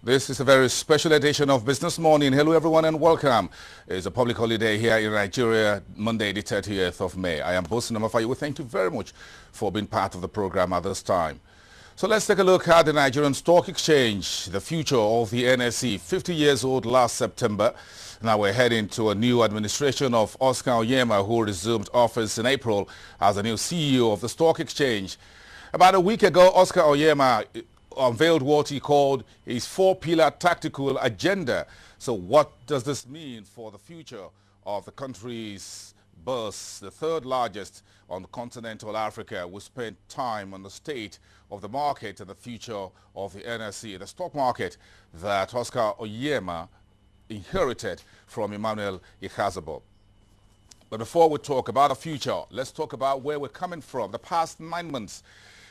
This is a very special edition of Business Morning. Hello everyone and welcome. It's a public holiday here in Nigeria, Monday the 30th of May. I am Bosun Amafayu. We thank you very much for being part of the program at this time. So let's take a look at the Nigerian Stock Exchange, the future of the NSE, 50 years old last September. Now we're heading to a new administration of Oscar Onyema, who resumed office in April as the new CEO of the Stock Exchange. About a week ago, Oscar Onyema unveiled what he called his four-pillar tactical agenda. So what does this mean for the future of the country's bourse, the third largest on continental Africa? We spent time on the state of the market and the future of the NSE, the stock market that Oscar Onyema inherited from Emmanuel Ikhazoboh. But before we talk about the future, let's talk about where we're coming from. The past 9 months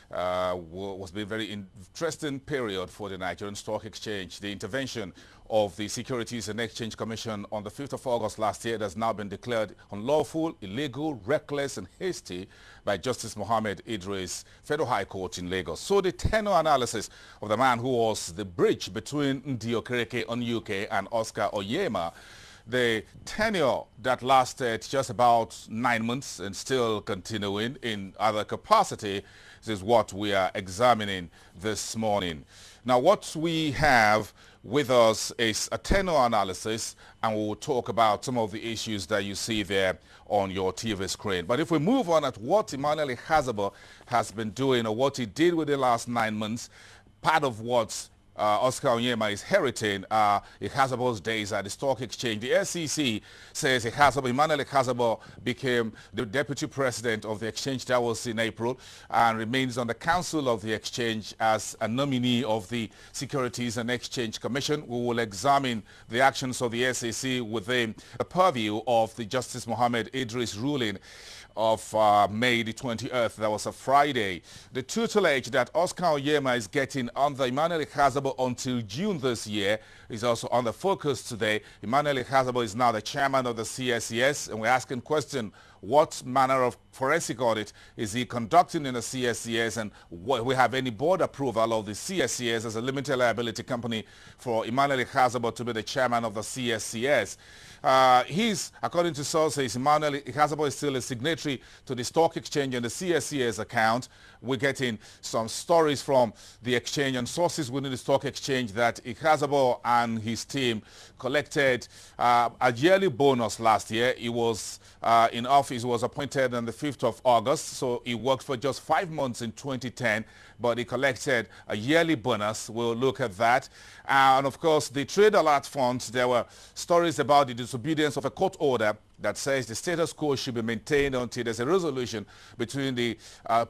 was a very interesting period for the Nigerian Stock Exchange. The intervention of the Securities and Exchange Commission on the 5th of August last year has now been declared unlawful, illegal, reckless and hasty by Justice Mohammed Idris, Federal High Court in Lagos. So the tenure analysis of the man who was the bridge between Ndi Okereke Onyuke and Oscar Onyema, the tenure that lasted just about 9 months and still continuing in other capacity, is what we are examining this morning. Now, what we have with us is a tenure analysis, and we'll talk about some of the issues that you see there on your TV screen. But if we move on at what Emmanuel Ikhazoboh has been doing or what he did with the last 9 months, part of what Oscar Onyema is inheriting Ikhazoboh's days at the Stock Exchange. The SEC says Emmanuel Ikhazoboh became the deputy president of the exchange. That was in April, and remains on the council of the exchange as a nominee of the Securities and Exchange Commission. We will examine the actions of the SEC within the purview of the Justice Mohammed Idris ruling of May the 20th. That was a Friday. The tutelage that Oscar Onyema is getting under Emmanuel Ikhazoboh until June this year is also on the focus today. Emmanuel Ikhazoboh is now the chairman of the CSCS, and we're asking question, what manner of forensic audit is he conducting in the CSCS, and we have any board approval of the CSCS as a limited liability company for Emmanuel Ikhazoboh to be the chairman of the CSCS. According to sources, Emmanuel Ikhazoboh is still a signatory to the Stock Exchange and the CSCS account. We're getting some stories from the exchange and sources within the Stock Exchange that Ikhazoboh and his team collected a yearly bonus last year. He was in office, was appointed on the 5th of August, so he worked for just 5 months in 2010, but he collected a yearly bonus. We'll look at that. And of course, the trade alert funds, there were stories about the disobedience of a court order that says the status quo should be maintained until there's a resolution between the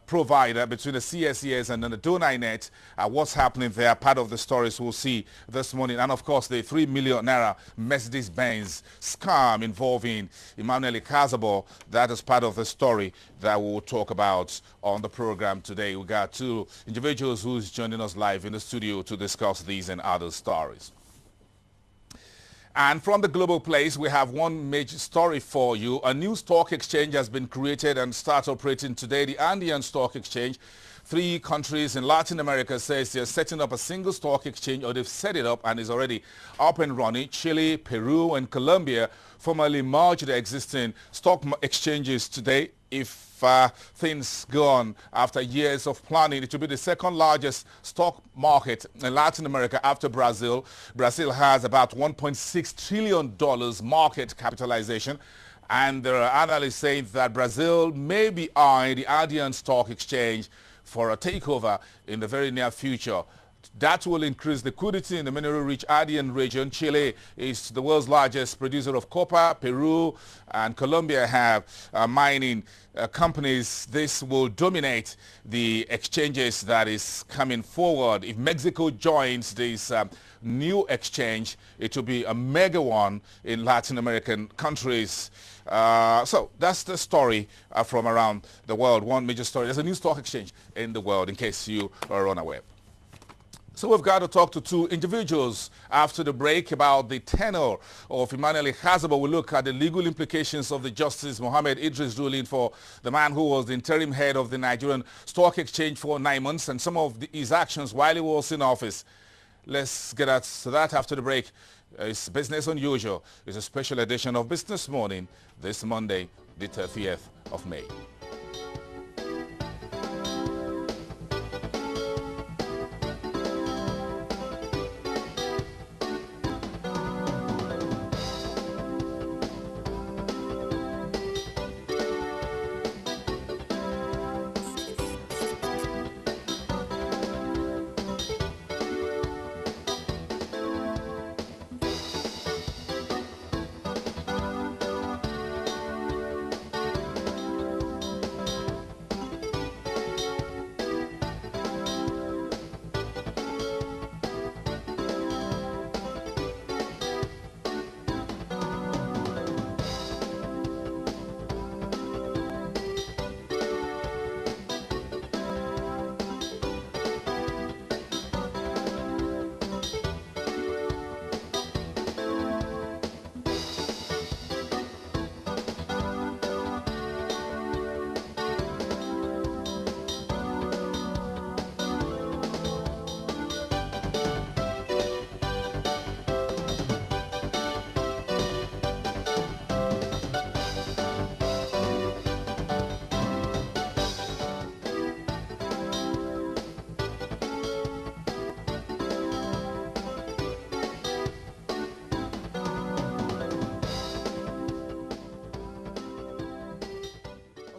provider, between the CSCS and the donor net. What's happening there, part of the stories we'll see this morning. And of course, the 3 million naira Mercedes-Benz scam involving Emmanuel Ikhazoboh, that is part of the story that we'll talk about on the program today. We got two individuals who's joining us live in the studio to discuss these and other stories. And from the global place, we have one major story for you. A new stock exchange has been created and starts operating today, the Nigerian Stock Exchange. 3 countries in Latin America says they're setting up a single stock exchange, or they've set it up and is already up and running. Chile, Peru and Colombia formally merged the existing stock exchanges today. If things go on after years of planning, it will be the second largest stock market in Latin America after Brazil. Brazil has about $1.6 trillion market capitalization, and there are analysts saying that Brazil may be eyeing the Nigerian Stock Exchange for a takeover in the very near future. That will increase liquidity in the mineral-rich Andean region. Chile is the world's largest producer of copper. Peru and Colombia have mining companies. This will dominate the exchanges that is coming forward. If Mexico joins this new exchange, it will be a mega one in Latin American countries. So that's the story from around the world. One major story. There's a new stock exchange in the world, in case you are unaware. So we've got to talk to two individuals after the break about the tenure of Emmanuel Ikhazoboh. We'll look at the legal implications of the Justice Mohammed Idris ruling for the man who was the interim head of the Nigerian Stock Exchange for 9 months and some of his actions while he was in office. Let's get at that after the break. It's Business Unusual. It's a special edition of Business Morning this Monday, the 30th of May.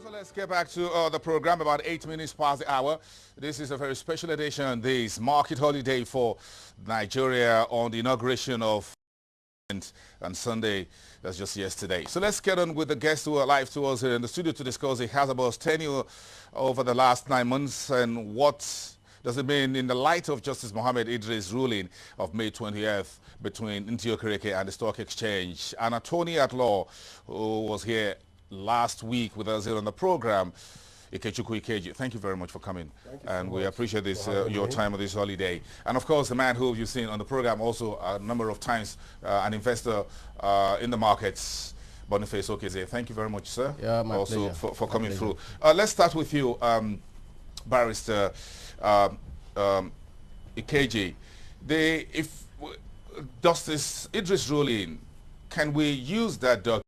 Let's get back to the program, about 8 minutes past the hour. This is a very special edition, this market holiday for Nigeria on the inauguration of and Sunday, that's just yesterday. So let's get on with the guests who are live to us here in the studio to discuss Ikhazoboh's tenure over the last 9 months and what does it mean in the light of Justice Mohammed Idris' ruling of May 20th between Ntiokereke and the Stock Exchange. An attorney at law who was here last week with us here on the program, Ikeji, thank you very much for coming, and we appreciate this your time on this holiday. And of course, the man who you've seen on the program also a number of times, an investor in the markets, Boniface Okeze. Thank you very much, sir. Yeah, my also pleasure. for coming through. Let's start with you, Barrister Ikeji. If Justice Idris ruling, can we use that document